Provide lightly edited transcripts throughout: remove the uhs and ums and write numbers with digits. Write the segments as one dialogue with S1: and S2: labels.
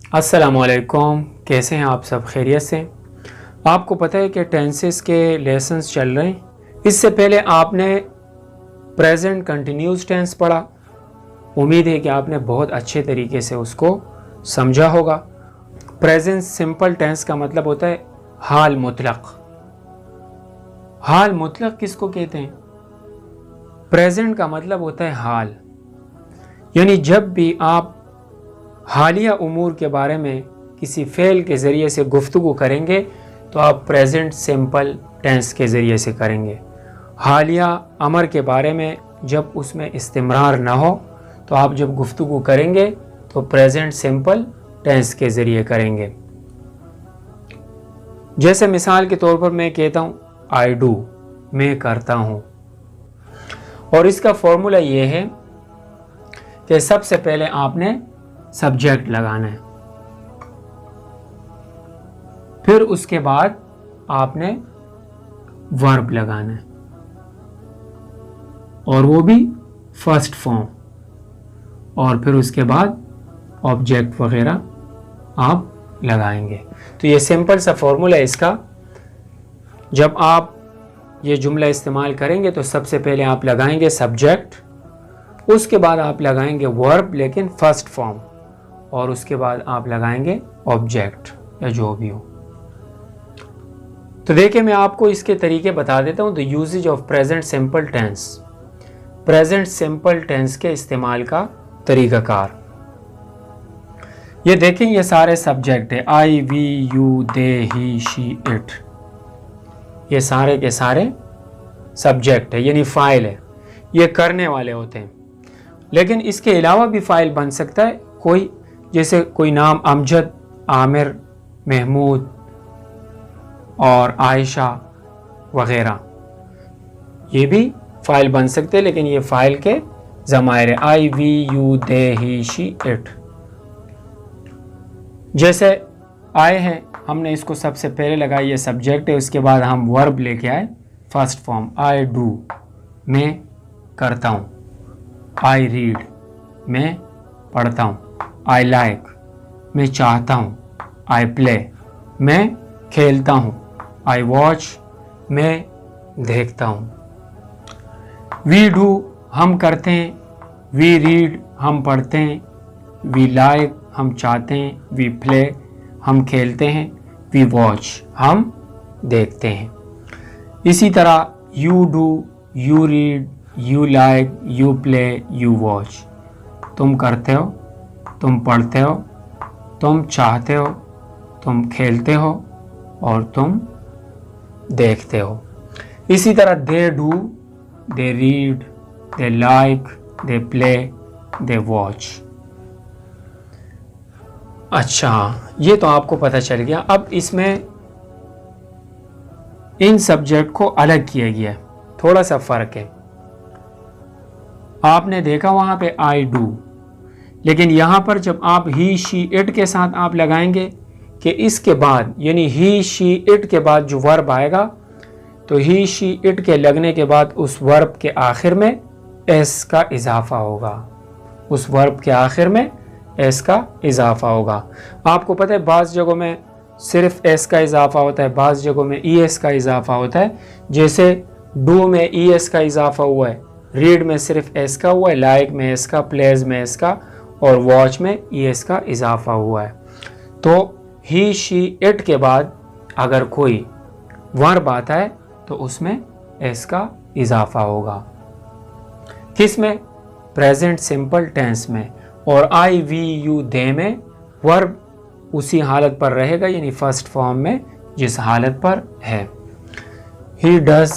S1: अस्सलामुअलैकुम, कैसे हैं आप सब? खैरियत से? आपको पता है कि टेंसेस के लेसन्स चल रहे हैं। इससे पहले आपने प्रेजेंट कंटिन्यूस टेंस पढ़ा। उम्मीद है कि आपने बहुत अच्छे तरीके से उसको समझा होगा। प्रेजेंट सिंपल टेंस का मतलब होता है हाल मुतलक। हाल मुतलक किसको कहते हैं? प्रेजेंट का मतलब होता है हाल, यानी जब भी आप हालिया उमूर के बारे में किसी फ़ेल के ज़रिए से गुफ्तगू करेंगे तो आप प्रेजेंट सिंपल टेंस के ज़रिए से करेंगे। हालिया अमर के बारे में जब उसमें इस्तिमरार ना हो तो आप जब गुफ्तगू करेंगे तो प्रेजेंट सिंपल टेंस के ज़रिए करेंगे। जैसे मिसाल के तौर पर मैं कहता हूँ आई डू, मैं करता हूँ, और इसका फॉर्मूला ये है कि सबसे पहले आपने सब्जेक्ट लगाना है, फिर उसके बाद आपने वर्ब लगाना है, और वो भी फर्स्ट फॉर्म, और फिर उसके बाद ऑब्जेक्ट वगैरह आप लगाएंगे। तो ये सिंपल सा फॉर्मूला है इसका। जब आप ये जुमला इस्तेमाल करेंगे तो सबसे पहले आप लगाएंगे सब्जेक्ट, उसके बाद आप लगाएंगे वर्ब लेकिन फर्स्ट फॉर्म, और उसके बाद आप लगाएंगे ऑब्जेक्ट या जो भी हो। तो देखिए मैं आपको इसके तरीके बता देता हूँ। The uses of present simple tense, present simple tense के इस्तेमाल का तरीकाकार। ये देखें, ये सारे सब्जेक्ट है, I, we, you, they, he, she, it, ये सारे के सारे सब्जेक्ट है, यानी फाइल है, ये करने वाले होते हैं। लेकिन इसके अलावा भी फाइल बन सकता है कोई, जैसे कोई नाम अमजद, आमिर, महमूद और आयशा वगैरह, ये भी फाइल बन सकते हैं, लेकिन ये फाइल के ज़मायर है, I, we, you, they, he, she, it. जैसे आए हैं, हमने इसको सबसे पहले लगाया, ये सब्जेक्ट है, उसके बाद हम वर्ब लेके आए फर्स्ट फॉर्म, आई डू, मैं करता हूँ, आई रीड, मैं पढ़ता हूँ, आई लाइक, मैं चाहता हूँ, आई प्ले, मैं खेलता हूँ, आई वॉच, मैं देखता हूँ। वी डू, हम करते हैं, वी रीड, हम पढ़ते हैं, वी लाइक, हम चाहते हैं, वी प्ले, हम खेलते हैं, वी वॉच, हम देखते हैं। इसी तरह you do, you read, you like, you play, you watch, तुम करते हो, तुम पढ़ते हो, तुम चाहते हो, तुम खेलते हो और तुम देखते हो। इसी तरह they do, they read, they like, they play, they watch. अच्छा, ये तो आपको पता चल गया। अब इसमें इन सब्जेक्ट को अलग किया गया है, थोड़ा सा फ़र्क है। आपने देखा वहाँ पे आई डू, लेकिन यहाँ पर जब आप ही, शी, इट के साथ आप लगाएंगे कि इसके बाद, यानी ही, शी, इट के बाद जो वर्ब आएगा, तो ही, शी, इट के लगने के बाद उस वर्ब के आखिर में एस का इजाफा होगा, उस वर्ब के आखिर में एस का इजाफा होगा। आपको पता है बाज़ जगहों में सिर्फ एस का इजाफा होता है, बाज़ जगहों में ई एस का इजाफा होता है। जैसे डू में ई एस का इजाफा हुआ है, रीड में सिर्फ एस का हुआ है, लाइक में एस का, प्लेज में एस का, और वॉच में ई एस का इजाफा हुआ है। तो ही, शी, इट के बाद अगर कोई वर्ब आता है तो उसमें एस का इजाफा होगा। किस में? प्रेजेंट सिंपल टेंस में। और आई, वी, यू, दे में वर्ब उसी हालत पर रहेगा, यानी फर्स्ट फॉर्म में जिस हालत पर है। ही डज,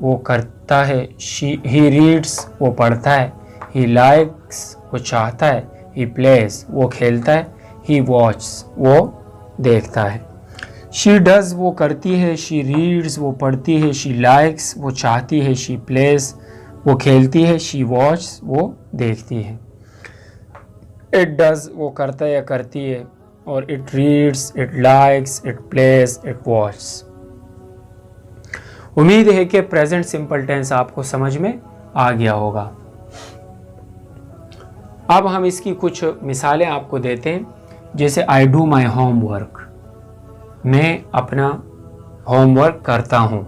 S1: वो करता है, ही रीड्स, वो पढ़ता है, ही लाइक्स, वो चाहता है, ही प्लेज, वो खेलता है, ही वॉच, वो देखता है। शी डज, वो करती है, शी रीड्स, वो पढ़ती है, शी लाइक्स, वो चाहती है, शी प्लेज, वो खेलती है, शी वॉच, वो देखती है। इट डज, वो करता है या करती है, और it reads, it likes, it plays, it watch. उम्मीद है कि प्रेजेंट सिंपल टेंस आपको समझ में आ गया होगा। अब हम इसकी कुछ मिसालें आपको देते हैं जैसे आई डू माई होमवर्क, मैं अपना होमवर्क करता हूँ।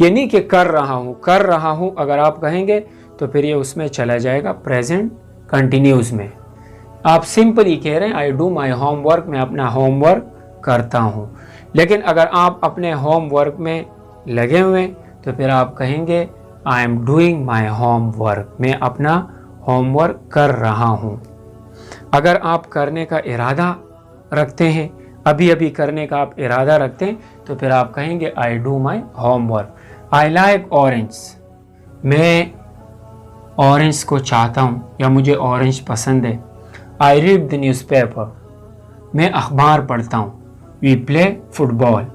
S1: ये नहीं कि कर रहा हूँ अगर आप कहेंगे तो फिर ये उसमें चला जाएगा प्रेजेंट कंटिन्यूस में। आप सिंपली कह रहे हैं आई डू माई होमवर्क, मैं अपना होमवर्क करता हूँ। लेकिन अगर आप अपने होमवर्क में लगे हुए तो फिर आप कहेंगे I am doing my homework, मैं अपना होमवर्क कर रहा हूँ। अगर आप करने का इरादा रखते हैं, अभी अभी करने का आप इरादा रखते हैं, तो फिर आप कहेंगे I do my homework. I like orange, मैं ऑरेंज को चाहता हूँ या मुझे ऑरेंज पसंद है। आई रीड द न्यूज़पेपर, मैं अखबार पढ़ता हूँ। वी प्ले फुटबॉल,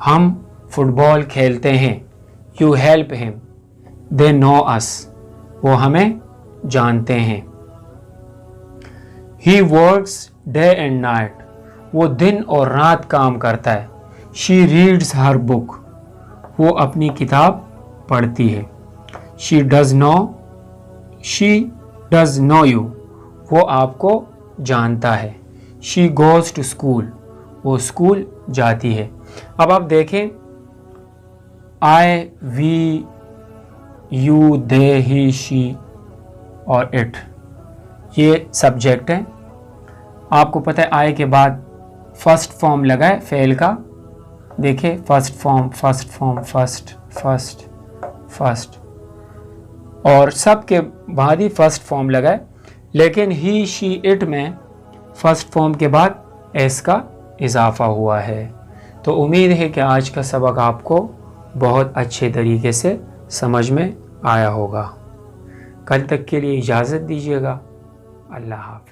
S1: हम फुटबॉल खेलते हैं। You help him, they know us, वो हमें जानते हैं। He works day and night, वो दिन और रात काम करता है। शी रीड्स हर बुक, वो अपनी किताब पढ़ती है। शी डज नो यू, वो आपको जानता है। शी गोज टू स्कूल, वो स्कूल जाती है। अब आप देखें I, we, you, they, he, she और इट, ये सब्जेक्ट है। आपको पता है आई के बाद फर्स्ट फॉर्म लगा है फेल का, देखिए फर्स्ट फॉर्म फर्स्ट, और सब के बाद ही फर्स्ट फॉर्म लगा है। लेकिन ही, शी, इट में फर्स्ट फॉर्म के बाद एस का इजाफा हुआ है। तो उम्मीद है कि आज का सबक आपको बहुत अच्छे तरीके से समझ में आया होगा। कल तक के लिए इजाज़त दीजिएगा। अल्लाह हाफ़िज़।